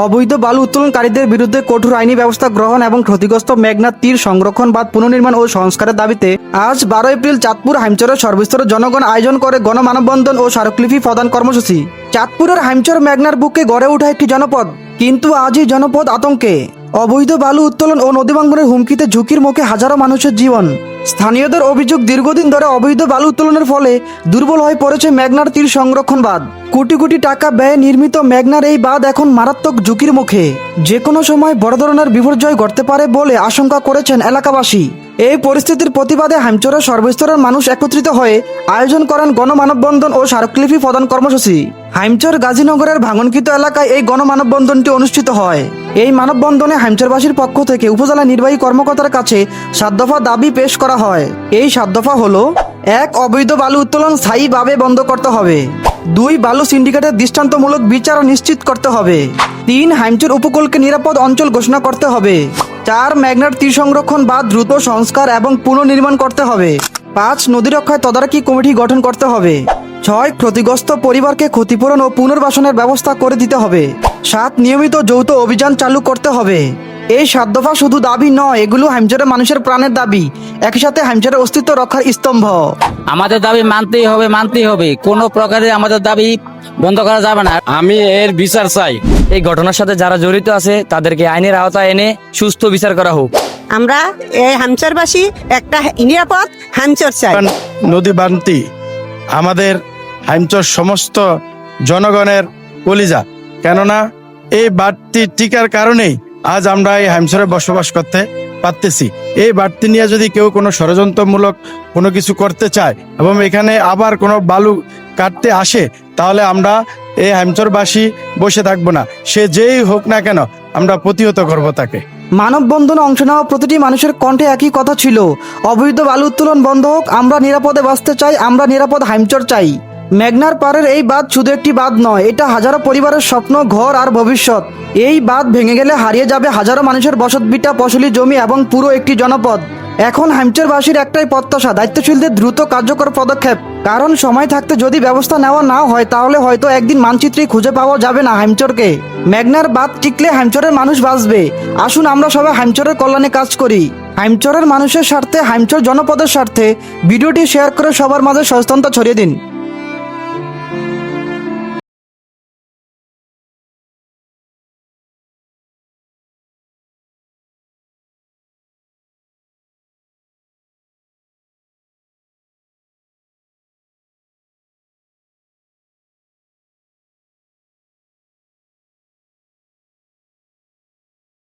অবৈধ বালু উত্তোলনকারীদের বিরুদ্ধে কঠোর আইনি ব্যবস্থা গ্রহণ এবং ক্ষতিগ্রস্ত মেঘনা তীর সংরক্ষণ বাঁধ পুনর্নির্মাণ ও সংস্কারের দাবিতে আজ 12 এপ্রিল চাঁদপুর হাইমচরের সর্বস্তরের জনগণ আয়োজন করে গণমানববন্ধন ও স্মারকলিপি প্রদান কর্মসূচি। চাঁদপুরের হাইমচর মেঘনার বুকে গড়ে ওঠা একটি জনপদ, কিন্তু আজ এই জনপদ আতঙ্কে। অবৈধ বালু উত্তোলন ও নদীভাঙ্গনের হুমকিতে ঝুঁকির মুখে হাজারো মানুষের জীবন। স্থানীয়দের অভিযোগ, দীর্ঘদিন ধরে অবৈধ বালু উত্তোলনের ফলে দুর্বল হয়ে পড়েছে মেঘনার তীর সংরক্ষণ বাঁধ। কোটি কোটি টাকা ব্যয়ে নির্মিত মেঘনার এই বাঁধ এখন মারাত্মক ঝুঁকির মুখে। যে কোনো সময় বড় ধরনের বিপর্যয় ঘটতে পারে বলে আশঙ্কা করেছেন এলাকাবাসী। এই পরিস্থিতির প্রতিবাদে হাইমচরের সর্বস্তরের মানুষ একত্রিত হয়ে আয়োজন করেন গণমানববন্ধন ও স্মারকলিপি প্রদান কর্মসূচি। হাইমচর গাজীনগরের ভাঙনকৃত এলাকায় এই গণমানববন্ধনটি অনুষ্ঠিত হয়। এই মানববন্ধনে হাইমচরবাসীর পক্ষ থেকে উপজেলা নির্বাহী কর্মকর্তার কাছে 7 দফা দাবি পেশ করা হয়। এই 7 দফা হলো: 1. অবৈধ বালু উত্তোলন স্থায়ীভাবে বন্ধ করতে হবে। 2. বালু সিন্ডিকেটের দৃষ্টান্তমূলক বিচার নিশ্চিত করতে হবে। 3. হাইমচর উপকূলকে নিরাপদ অঞ্চল ঘোষণা করতে হবে। 4. মেঘনার তীর সংরক্ষণ বাঁধ দ্রুত সংস্কার এবং পুনর্নির্মাণ করতে হবে। 5. নদী রক্ষায় তদারকি কমিটি গঠন করতে হবে। 6. ক্ষতিগ্রস্ত পরিবারকে ক্ষতিপূরণ ও পুনর্বাসনের ব্যবস্থা করে দিতে হবে। 7. নিয়মিত যৌথ অভিযান চালু করতে হবে। এই 7 দফা শুধু দাবি নয়, এগুলো হাইমচরের মানুষের প্রাণের দাবি, একই সাথে হাইমচরের অস্তিত্ব রক্ষার স্তম্ভ। আমাদের দাবি মানতেই হবে। কোনো প্রকারে আমাদের দাবি বন্ধ করা যাবে না। আমি এর বিচার চাই। এই ঘটনার সাথে যারা জড়িত আছে তাদেরকে আইনের আওতায় এনে সুস্থ বিচার করা হোক। আমরা এই হামচরবাসী একটা নিরাপদ হামচর চাই। নদী বান্তি আমাদের হাইমচর সমস্ত জনগণের কলিজা, কেননা এই বাড়তি টিকার কারণেই আজ আমরা এই হাইমচরে বসবাস করতে পারতেছি। এই বাড়তি নিয়ে যদি কেউ কোনো ষড়যন্ত্রমূলক কোনো কিছু করতে চায় এবং এখানে আবার কোনো বালু কাটতে আসে, তাহলে আমরা এই হাইমচরবাসী বসে থাকবো না। সে যেই হোক না কেন, আমরা প্রতিহত করব তাকে। মানববন্ধনে অংশ নেওয়া প্রতিটি মানুষের কণ্ঠে একই কথা ছিল: অবৈধ বালু উত্তোলন বন্ধ হোক, আমরা নিরাপদে বাঁচতে চাই, আমরা নিরাপদ হাইমচর চাই। মেঘনার পাড়ের এই বাঁধ শুধু একটি বাঁধ নয়, এটা হাজারো পরিবারের স্বপ্ন, ঘর আর ভবিষ্যৎ। এই বাঁধ ভেঙে গেলে হারিয়ে যাবে হাজারো মানুষের বসতভিটা, ফসলি জমি এবং পুরো একটি জনপদ। এখন হাইমচরবাসীর একটাই প্রত্যাশা, দায়িত্বশীলদের দ্রুত কার্যকর পদক্ষেপ। কারণ সময় থাকতে যদি ব্যবস্থা নেওয়া না হয়, তাহলে হয়তো একদিন মানচিত্রেই খুঁজে পাওয়া যাবে না হাইমচরকে। মেঘনার বাঁধ টিকলে হাইমচরের মানুষ বাঁচবে। আসুন আমরা সবাই হাইমচরের কল্যাণে কাজ করি। হাইমচরের মানুষের স্বার্থে, হাইমচর জনপদের স্বার্থে ভিডিওটি শেয়ার করে সবার মাঝে সচেতনতা ছড়িয়ে দিন।